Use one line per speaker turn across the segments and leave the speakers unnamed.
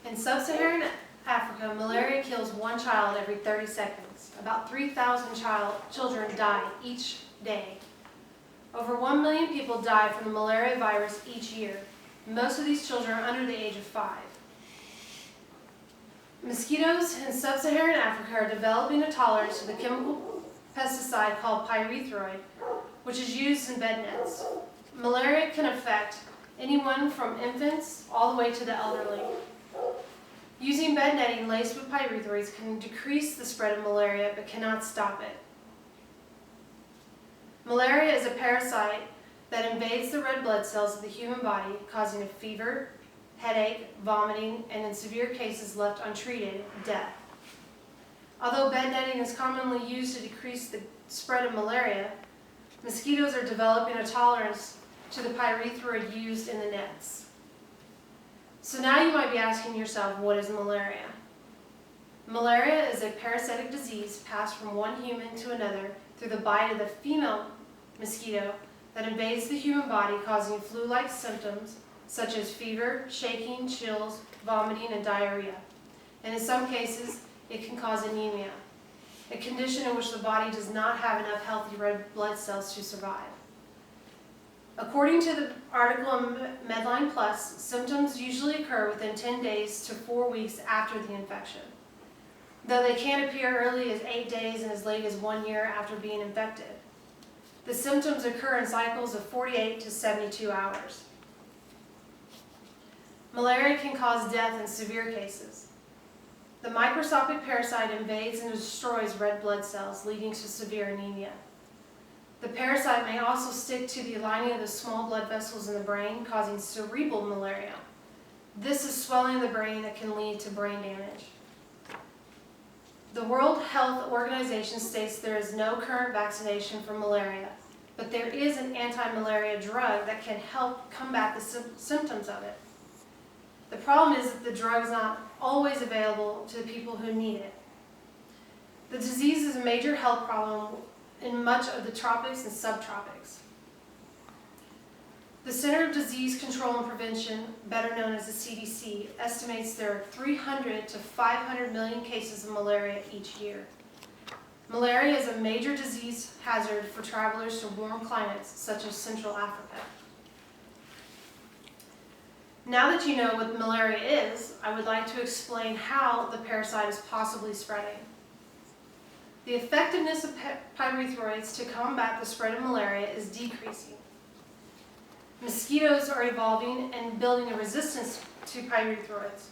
In sub-Saharan Africa, malaria kills one child every 30 seconds. About 3,000 children die each day. Over 1 million people die from the malaria virus each year. Most of these children are under the age of 5. Mosquitoes in sub-Saharan Africa are developing a tolerance to the chemical pesticide called pyrethroid, which is used in bed nets. Malaria can affect anyone from infants all the way to the elderly. Using bed netting laced with pyrethroids can decrease the spread of malaria but cannot stop it. Malaria is a parasite that invades the red blood cells of the human body, causing a fever, headache, vomiting, and in severe cases left untreated, death. Although bed netting is commonly used to decrease the spread of malaria, mosquitoes are developing a tolerance to the pyrethroid used in the nets. So now you might be asking yourself, what is malaria? Malaria is a parasitic disease passed from one human to another through the bite of the female mosquito that invades the human body, causing flu-like symptoms such as fever, shaking, chills, vomiting, and diarrhea. And in some cases, it can cause anemia, a condition in which the body does not have enough healthy red blood cells to survive. According to the article in Medline Plus, symptoms usually occur within 10 days to 4 weeks after the infection, though they can appear early as 8 days and as late as 1 year after being infected. The symptoms occur in cycles of 48 to 72 hours. Malaria can cause death in severe cases. The microscopic parasite invades and destroys red blood cells, leading to severe anemia. The parasite may also stick to the lining of the small blood vessels in the brain, causing cerebral malaria. This is swelling of the brain that can lead to brain damage. The World Health Organization states there is no current vaccination for malaria, but there is an anti-malaria drug that can help combat the symptoms of it. The problem is that the drug is not always available to the people who need it. The disease is a major health problem in much of the tropics and subtropics. The Center of Disease Control and Prevention, better known as the CDC, estimates there are 300 to 500 million cases of malaria each year. Malaria is a major disease hazard for travelers to warm climates such as Central Africa. Now that you know what malaria is, I would like to explain how the parasite is possibly spreading. The effectiveness of pyrethroids to combat the spread of malaria is decreasing. Mosquitoes are evolving and building a resistance to pyrethroids.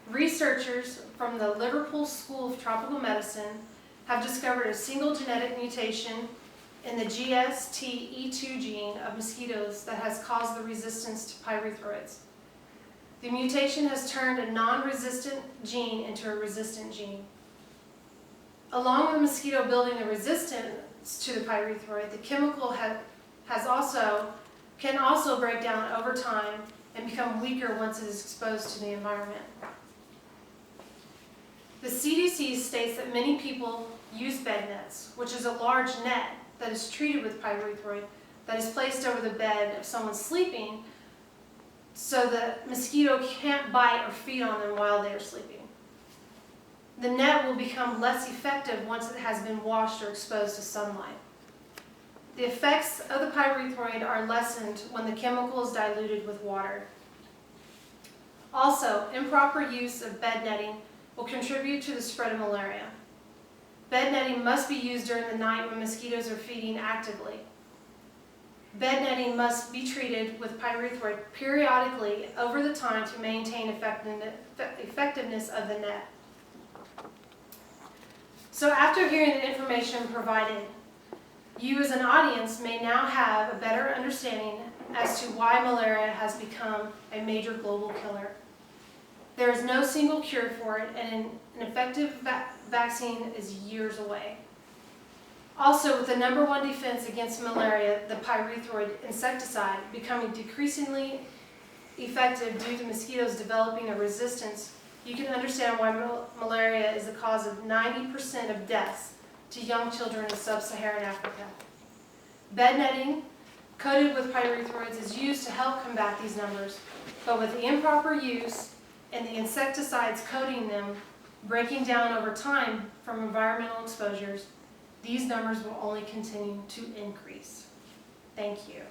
Researchers from the Liverpool School of Tropical Medicine have discovered a single genetic mutation in the GST-E2 gene of mosquitoes that has caused the resistance to pyrethroids. The mutation has turned a non-resistant gene into a resistant gene. Along with the mosquito building a resistance to the pyrethroid, the chemical can also break down over time and become weaker once it is exposed to the environment. The CDC states that many people use bed nets, which is a large net that is treated with pyrethroid that is placed over the bed of someone sleeping so the mosquito can't bite or feed on them while they are sleeping. The net will become less effective once it has been washed or exposed to sunlight. The effects of the pyrethroid are lessened when the chemical is diluted with water. Also, improper use of bed netting will contribute to the spread of malaria. Bed netting must be used during the night when mosquitoes are feeding actively. Bed netting must be treated with pyrethroid periodically over the time to maintain effectiveness of the net. So after hearing the information provided, you as an audience may now have a better understanding as to why malaria has become a major global killer. There is no single cure for it, and an effective vaccine is years away. Also, with the #1 defense against malaria, the pyrethroid insecticide, becoming decreasingly effective due to mosquitoes developing a resistance, you can understand why malaria is the cause of 90% of deaths to young children in sub-Saharan Africa. Bed netting coated with pyrethroids is used to help combat these numbers, but with the improper use and the insecticides coating them breaking down over time from environmental exposures, these numbers will only continue to increase. Thank you.